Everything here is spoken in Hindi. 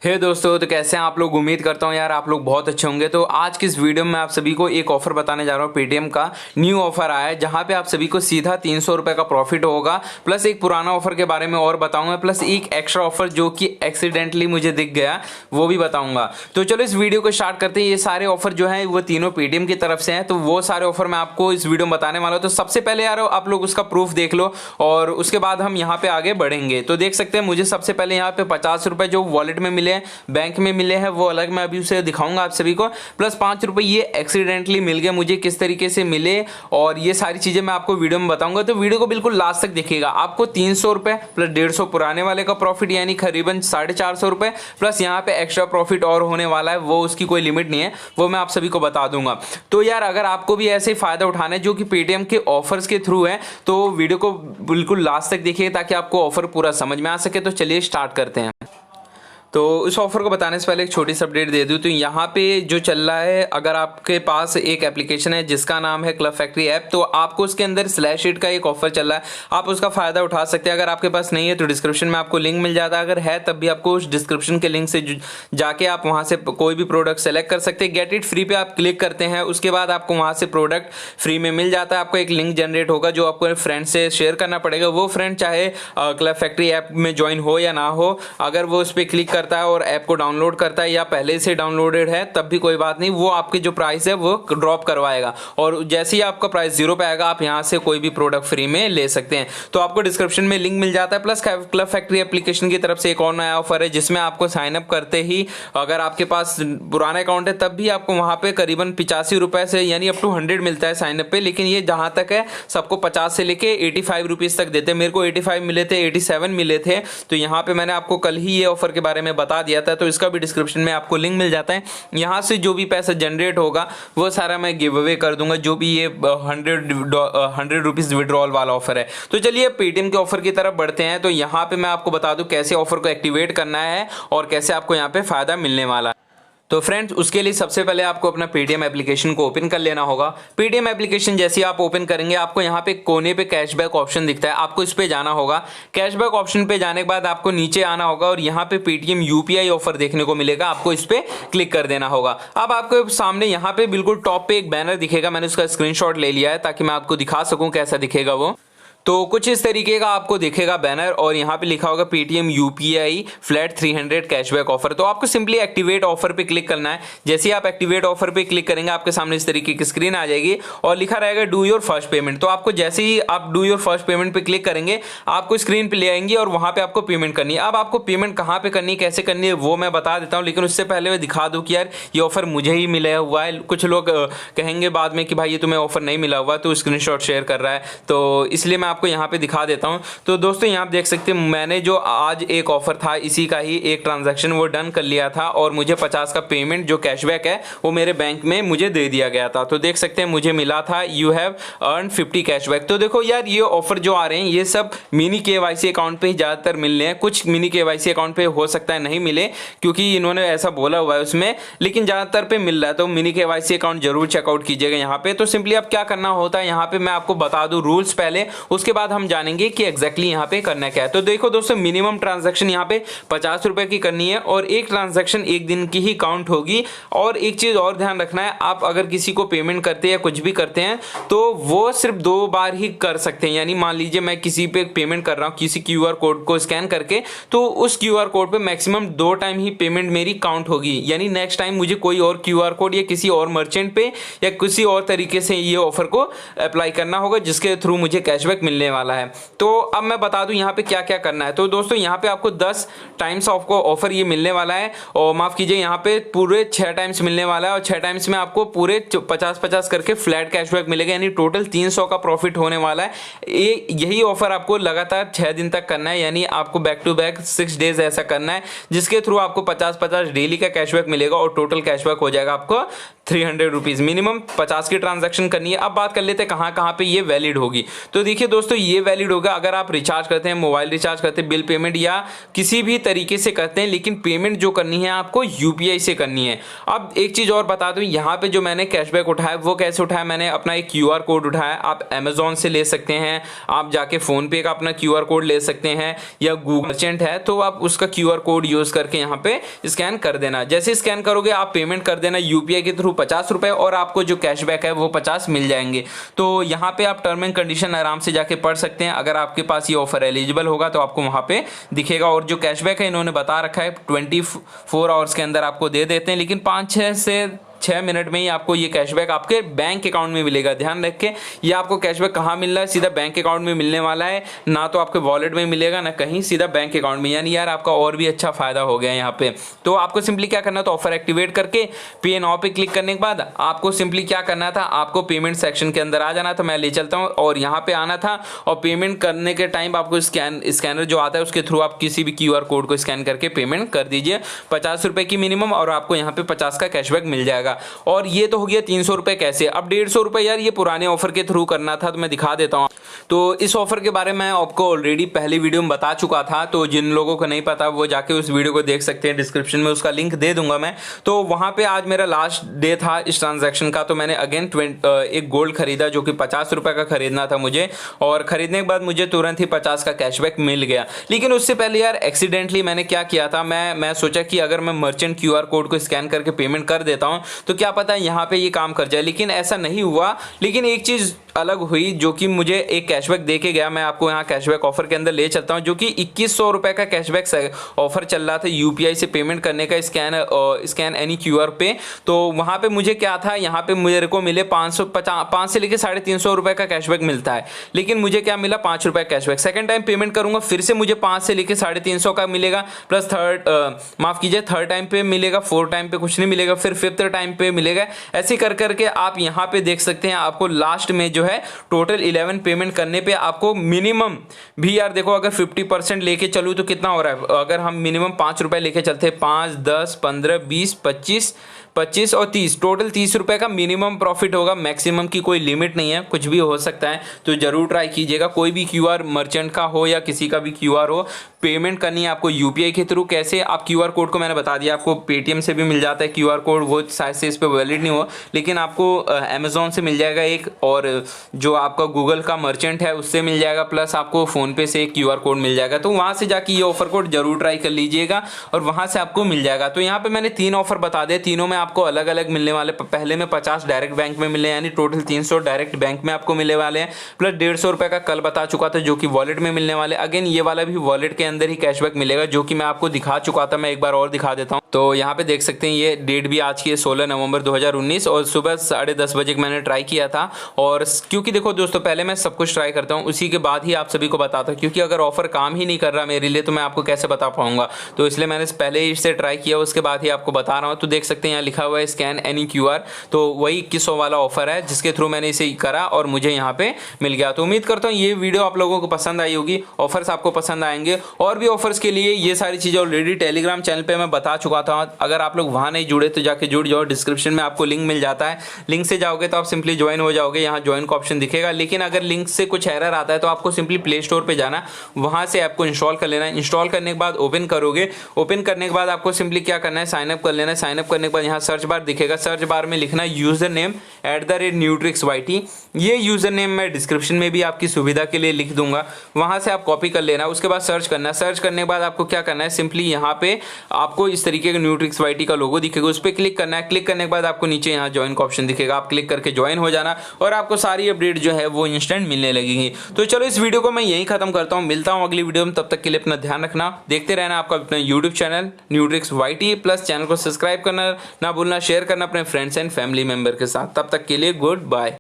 दोस्तों, तो कैसे हैं आप लोग। उम्मीद करता हूं यार आप लोग बहुत अच्छे होंगे। तो आज की इस वीडियो में आप सभी को एक ऑफर बताने जा रहा हूं। पेटीएम का न्यू ऑफर आया है जहां पे आप सभी को सीधा 300 रुपए का प्रॉफिट होगा, प्लस एक पुराना ऑफर के बारे में और बताऊंगा, प्लस एक एक्स्ट्रा ऑफर जो कि एक्सीडेंटली मुझे दिख गया वो भी बताऊंगा। तो चलो इस वीडियो को स्टार्ट करते हैं। ये सारे ऑफर जो है वो तीनों पेटीएम की तरफ से हैं, तो वो सारे ऑफर मैं आपको इस वीडियो में बताने वाला हूँ। तो सबसे पहले यार आप लोग उसका प्रूफ देख लो और उसके बाद हम यहाँ पे आगे बढ़ेंगे। तो देख सकते हैं मुझे सबसे पहले यहाँ पे 50 रुपए जो वॉलेट में मिले हैं, बैंक में मिले हैं, वो अलग मैं अभी उसे दिखाऊंगा आप सभी को। प्लस 5 रुपए ये एक्सीडेंटली मिल गए मुझे, किस तरीके से मिले और ये सारी चीजें मैं आपको वीडियो में बताऊंगा। तो वीडियो को बिल्कुल लास्ट तक देखिएगा। आपको 300 रुपए प्लस 150 पुराने वाले का प्रॉफिट यानी करीबन 450 रुपए, प्लस यहाँ पे एक्स्ट्रा प्रॉफिट और होने वाला है, वो उसकी कोई लिमिट नहीं है, वो मैं आप सभी को बता दूंगा। तो यार अगर आपको भी ऐसे फायदा उठाना है जो कि पेटीएम के ऑफर्स के थ्रू है, तो वीडियो को बिल्कुल लास्ट तक देखिए ताकि आपको ऑफर पूरा समझ में आ सके। तो चलिए स्टार्ट करते हैं। तो इस ऑफर को बताने से पहले एक छोटी सी अपडेट दे दूं। तो यहाँ पे जो चल रहा है, अगर आपके पास एक एप्लीकेशन है जिसका नाम है क्लब फैक्ट्री ऐप, तो आपको उसके अंदर /8 का एक ऑफर चल रहा है, आप उसका फायदा उठा सकते हैं। अगर आपके पास नहीं है तो डिस्क्रिप्शन में आपको लिंक मिल जाता है, अगर है तब भी आपको उस डिस्क्रिप्शन के लिंक से जाके आप वहाँ से कोई भी प्रोडक्ट सेलेक्ट कर सकते हैं। गेट इट फ्री पे आप क्लिक करते हैं, उसके बाद आपको वहाँ से प्रोडक्ट फ्री में मिल जाता है। आपको एक लिंक जनरेट होगा जो आपको फ्रेंड से शेयर करना पड़ेगा। वो फ्रेंड चाहे क्लब फैक्ट्री ऐप में ज्वाइन हो या ना हो, अगर वो उस पर क्लिक करता है और ऐप को डाउनलोड करता है या पहले से डाउनलोडेड है तब भी कोई बात नहीं, वो आपके जो प्राइस है वो ड्रॉप करवाएगा और जैसे ही आपका प्राइस 0 पे आएगा आप यहां से कोई भी प्रोडक्ट फ्री में ले सकते हैं। तो आपको डिस्क्रिप्शन में लिंक मिल जाता है। प्लस क्लब फैक्ट्री एप्लीकेशन की तरफ से एक और नया ऑफर है जिसमें आपको साइन अप करते ही, अगर आपके पास पुराना अकाउंट है तब भी आपको वहां पे करीबन 85 रुपए से यानी अप टू 100 मिलता है साइन अप पे, लेकिन ये जहां तक है सबको 50 से लेके 85 रुपीज तक देते हैं। मेरे को 85 मिले थे, 87 मिले थे। तो यहाँ पे मैंने आपको कल ही ये ऑफर के बारे में बता दिया था, तो इसका भी डिस्क्रिप्शन में आपको लिंक मिल जाता है। यहां से जो भी पैसा जनरेट होगा वो सारा मैं गिव अवे कर दूंगा, जो भी ये 100 रुपीज विड्रॉल वाला ऑफर है। तो चलिए पेटीएम के ऑफर की तरफ बढ़ते हैं। तो यहां पे मैं आपको बता दूं कैसे ऑफर को एक्टिवेट करना है और कैसे आपको यहां पे फायदा मिलने वाला है। तो फ्रेंड्स, उसके लिए सबसे पहले आपको अपना पेटीएम एप्लीकेशन को ओपन कर लेना होगा। पेटीएम एप्लीकेशन जैसे आप ओपन करेंगे आपको यहाँ पे कोने पे कैशबैक ऑप्शन दिखता है, आपको इस पे जाना होगा। कैशबैक ऑप्शन पे जाने के बाद आपको नीचे आना होगा और यहाँ पे पेटीएम यूपीआई ऑफर देखने को मिलेगा, आपको इस पे क्लिक कर देना होगा। अब आपको सामने यहाँ पे बिल्कुल टॉप पे एक बैनर दिखेगा, मैंने उसका स्क्रीनशॉट ले लिया है ताकि मैं आपको दिखा सकूं कैसा दिखेगा वो। तो कुछ इस तरीके का आपको दिखेगा बैनर और यहाँ पे लिखा होगा Paytm UPI flat 300 cashback offer. तो आपको सिंपली एक्टिवेट ऑफर पे क्लिक करना है। जैसे ही आप एक्टिवेट ऑफर पे क्लिक करेंगे आपके सामने इस तरीके की स्क्रीन आ जाएगी और लिखा रहेगा डू योर फर्स्ट पेमेंट। तो आपको जैसे ही आप डू योर फर्स्ट पेमेंट पे क्लिक करेंगे आपको स्क्रीन पे ले आएंगी और वहां पे आपको पेमेंट करनी है। अब आपको पेमेंट कहाँ पे करनी है, कैसे करनी है, वो मैं बता देता हूँ, लेकिन उससे पहले मैं दिखा दूँ कि यार ये ऑफर मुझे ही मिला हुआ है। कुछ लोग कहेंगे बाद में कि भाई ये तुम्हें ऑफर नहीं मिला हुआ, तो स्क्रीनशॉट शेयर कर रहा है, तो इसलिए मैं आपको यहाँ पे दिखा देता हूं। तो दोस्तों यहाँ आप देख सकते हैं मैंने जो आज एक ऑफर था इसी का ही एक ट्रांजैक्शन वो डन कर लिया था और मुझे 50 का पेमेंट जो कैशबैक है वो मेरे बैंक में मुझे दे दिया गया था। तो देख सकते हैं मुझे मिला था यू हैव अर्न 50 कैशबैक। तो देखो यार ये ऑफर जो आ रहे हैं ये सब मिनी केवाईसी अकाउंट पे ही ज्यादातर मिलने हैं। कुछ मिनी केवाईसी अकाउंट पे हो सकता है नहीं मिले क्योंकि इन्होंने ऐसा बोला हुआ है उसमें, लेकिन ज्यादातर पे मिल रहा है। तो मिनी केवाईसी अकाउंट जरूर चेकआउट कीजिएगा यहाँ पे। तो सिंपली अब क्या करना होता है यहाँ पे मैं आपको बता दूं रूल्स पहले, उसके बाद हम जानेंगे कि एग्जैक्टली यहाँ पे करना क्या है। तो देखो दोस्तों, मिनिमम ट्रांजैक्शन यहाँ पे 50 रुपए की करनी है और एक ट्रांजैक्शन एक दिन की ही काउंट होगी। और एक चीज और ध्यान रखना है, आप अगर किसी को पेमेंट करते हैं या कुछ भी करते हैं तो वो सिर्फ 2 बार ही कर सकते हैं। यानी मान लीजिए मैं किसी पे पेमेंट कर रहा हूँ किसी क्यूआर कोड को स्कैन करके, तो उस क्यूआर कोड पे मैक्सिमम 2 टाइम ही पेमेंट मेरी काउंट होगी। यानी नेक्स्ट टाइम मुझे कोई और क्यूआर कोड या किसी और मर्चेंट पे या किसी और तरीके से ये ऑफर को अप्लाई करना होगा जिसके थ्रू मुझे कैशबैक मिलने वाला है। तो अब मैं बता दूं यहाँ पे क्या क्या करना है। तो दोस्तों यहाँ पे आपको 10 टाइम्स आपको ऑफर ये मिलने वाला है, और माफ कीजिए यहाँ पे पूरे 6 टाइम्स मिलने वाला है और 6 टाइम्स में आपको पूरे 50-50 करके फ्लैट कैशबैक मिलेगा, यानी टोटल 300 का प्रॉफिट होने वाला है। यही ऑफर आपको लगातार 6 दिन तक करना है, यानी आपको बैक टू बैक 6 डेज ऐसा करना है जिसके थ्रू आपको 50-50 डेली का कैशबैक मिलेगा और टोटल कैशबैक हो जाएगा आपको ₹300 मिनिमम 50 की ट्रांजैक्शन करनी है। अब बात कर लेते हैं कहाँ कहाँ पे ये वैलिड होगी। तो देखिए दोस्तों, ये वैलिड होगा अगर आप रिचार्ज करते हैं, मोबाइल रिचार्ज करते हैं, बिल पेमेंट या किसी भी तरीके से करते हैं, लेकिन पेमेंट जो करनी है आपको यूपीआई से करनी है। अब एक चीज़ और बता दूं, यहाँ पे जो मैंने कैशबैक उठाया वो कैसे उठाया, मैंने अपना एक क्यूआर कोड उठाया। आप अमेजोन से ले सकते हैं, आप जाके फोन पे का अपना क्यूआर कोड ले सकते हैं, या गूगल मर्चेंट है तो आप उसका क्यूआर कोड यूज करके यहाँ पे स्कैन कर देना। जैसे स्कैन करोगे आप पेमेंट कर देना यूपीआई के थ्रू ₹50, और आपको जो कैशबैक है वो 50 मिल जाएंगे। तो यहाँ पे आप टर्म एंड कंडीशन आराम से जाके पढ़ सकते हैं। अगर आपके पास ये ऑफर एलिजिबल होगा तो आपको वहाँ पे दिखेगा। और जो कैशबैक है इन्होंने बता रखा है 24 आवर्स के अंदर आपको दे देते हैं, लेकिन 5-6 से 6 मिनट में ही आपको ये कैशबैक आपके बैंक अकाउंट में मिलेगा। ध्यान रखें, ये आपको कैशबैक कहाँ मिल रहा है, सीधा बैंक अकाउंट में मिलने वाला है, ना तो आपके वॉलेट में मिलेगा ना कहीं, सीधा बैंक अकाउंट में। यानी यार आपका और भी अच्छा फायदा हो गया यहाँ पे। तो आपको सिंपली क्या करना था, ऑफर एक्टिवेट करके पे नाउ पे क्लिक करने के बाद आपको सिंपली क्या करना था, आपको पेमेंट सेक्शन के अंदर आ जाना था। मैं ले चलता हूँ, और यहाँ पे आना था, और पेमेंट करने के टाइम आपको स्कैनर जो आता है उसके थ्रू आप किसी भी क्यूआर कोड को स्कैन करके पेमेंट कर दीजिए। ₹50 की मिनिमम, और आपको यहाँ पे 50 का कैशबैक मिल जाएगा। और ये तो हो गया ₹300 कैसे। अब ₹150 यार ये पुराने ऑफर के थ्रू करना था, तो मैं दिखा देता हूँ। तो इस ऑफर के बारे में मैं आपको ऑलरेडी पहली वीडियो में बता चुका था, तो जिन लोगों को नहीं पता वो जाके उस वीडियो को देख सकते हैं, डिस्क्रिप्शन में उसका लिंक दे दूंगा मैं। तो वहां पे आज मेरा लास्ट डे था इस ट्रांजैक्शन का, तो मैंने अगेन एक गोल्ड खरीदा जो कि ₹50 का खरीदना था मुझे, और खरीदने के बाद मुझे तुरंत ही 50 का कैशबैक मिल गया। लेकिन उससे पहले यार एक्सीडेंटली मैंने क्या किया था, मैं सोचा कि अगर मैं मर्चेंट क्यूआर कोड को स्कैन करके पेमेंट कर देता हूं तो क्या पता यहाँ पे ये काम कर जाए, लेकिन ऐसा नहीं हुआ। लेकिन एक चीज अलग हुई जो कि मुझे एक कैशबैक दे के गया। मैं आपको यहाँ कैशबैक ऑफर के अंदर ले चलता हूँ, जो कि ₹2100 का कैशबैक ऑफर चल रहा था यूपीआई से पेमेंट करने का, स्कैन एनी क्यूआर पे। तो वहाँ पे मुझे क्या था, यहाँ पे मेरे को मिले 5 से लेकर ₹350 का कैशबैक मिलता है, लेकिन मुझे क्या मिला, ₹5 कैशबैक। सेकंड टाइम पेमेंट करूंगा फिर से मुझे 5 से लेकर 350 का मिलेगा, प्लस थर्ड टाइम पे मिलेगा, फोर्थ टाइम पे कुछ नहीं मिलेगा, फिर फिफ्थ टाइम पे मिलेगा। ऐसे कर करके आप यहाँ पे देख सकते हैं, आपको लास्ट में जो है टोटल 11 पेमेंट करने पे आपको मिनिमम भी यार देखो, अगर 50% लेके चलूँ तो कितना हो रहा है। अगर हम मिनिमम ₹5 लेके चलते हैं, 5, 10, 15, 20, 25 और 30, टोटल ₹30 का मिनिमम प्रॉफिट होगा। मैक्सिमम की कोई लिमिट नहीं है, कुछ भी हो सकता है। तो जरूर ट्राई कीजिएगा, कोई भी क्यूआर मर्चेंट का हो या किसी का भी क्यूआर हो, पेमेंट करनी है आपको यूपीआई के थ्रू। कैसे, आप क्यूआर कोड को मैंने बता दिया, आपको पेटीएम से भी मिल जाता है क्यूआर कोड, वो शायद से इस पर वैलिड नहीं हो, लेकिन आपको अमेजोन से मिल जाएगा एक, और जो आपका गूगल का मर्चेंट है उससे मिल जाएगा, प्लस आपको फोन पे से एक क्यूआर कोड मिल जाएगा। तो वहां से जाके ये ऑफर कोड जरूर ट्राई कर लीजिएगा, और वहां से आपको मिल जाएगा। तो यहाँ पे मैंने 3 ऑफर बता दिए, तीनों में आपको अलग अलग मिलने वाले। पहले में 50 डायरेक्ट बैंक में मिले, यानी टोटल 300 डायरेक्ट बैंक में आपको मिलने वाले हैं, प्लस ₹150 का कल बता चुका था जो कि वॉलेट में मिलने वाले। अगेन ये वाला भी वॉलेट के अंदर ही कैशबैक मिलेगा, जो कि मैं आपको दिखा चुका था, मैं एक बार और दिखा देता हूँ। तो यहाँ पे देख सकते हैं, ये डेट भी आज की है 16 नवंबर 2019, और सुबह 10:30 बजे मैंने ट्राई किया था। और क्योंकि देखो दोस्तों, पहले मैं सब कुछ ट्राई करता हूँ, उसी के बाद ही आप सभी को बताता हूँ, क्योंकि अगर ऑफर काम ही नहीं कर रहा मेरे लिए तो मैं आपको कैसे बता पाऊंगा। तो इसलिए मैंने पहले ही इससे ट्राई किया, उसके बाद ही आपको बता रहा हूँ। तो देख सकते हैं यहाँ लिखा हुआ है स्कैन एनी क्यूआर, तो वही 2100 वाला ऑफर है जिसके थ्रू मैंने इसे करा और मुझे यहाँ पे मिल गया। तो उम्मीद करता हूँ ये वीडियो आप लोगों को पसंद आई होगी, ऑफर्स आपको पसंद आएंगे। और भी ऑफर्स के लिए ये सारी चीजें ऑलरेडी टेलीग्राम चैनल पे मैं बता चुका था, अगर आप लोग वहां नहीं जुड़े तो जाके जुड़ जाओ, डिस्क्रिप्शन में आपको लिंक मिल जाता है, लिंक से जाओगे तो आप सिंपली ज्वाइन हो जाओगे, यहाँ ज्वाइन का ऑप्शन दिखेगा। लेकिन अगर लिंक से कुछ एरर आता है तो आपको सिंपली प्ले स्टोर पे जाना, वहां से ऐप को इंस्टॉल कर लेना है। इंस्टॉल करने के बाद ओपन करोगे, ओपन करने के बाद आपको सिंपली क्या करना है, साइन अप कर लेना है। साइन अप करने के बाद यहाँ सर्च बार दिखेगा, सर्च बार में लिखना यूजर नेम @nutrixyt। ये यूजर नेम मैं डिस्क्रिप्शन में भी आपकी सुविधा के लिए लिख दूंगा, वहां से आप कॉपी कर लेना। उसके बाद सर्च करना है, सर्च करने के बाद आपको क्या करना है, सिंपली यहाँ पे आपको इस तरीके का न्यूट्रिक्सवाईटी का लोगो दिखेगा, उस पर क्लिक करना है। क्लिक करने के बाद आपको नीचे यहाँ ज्वाइन का ऑप्शन दिखेगा, आप क्लिक करके ज्वाइन हो जाना और आपको सारी अपडेट जो है वो इंस्टेंट मिलने लगेगी। तो चलो इस वीडियो को मैं यहीं खत्म करता हूँ, मिलता हूँ अगली वीडियो में, तब तक के लिए अपना ध्यान रखना, देखते रहना आपका अपना यूट्यूब चैनल न्यूट्रिक्सवाईटी, प्लस चैनल को सब्सक्राइब करना ना भूलना, शेयर करना अपने फ्रेंड्स एंड फैमिली मेंबर के साथ। तब तक के लिए गुड बाय।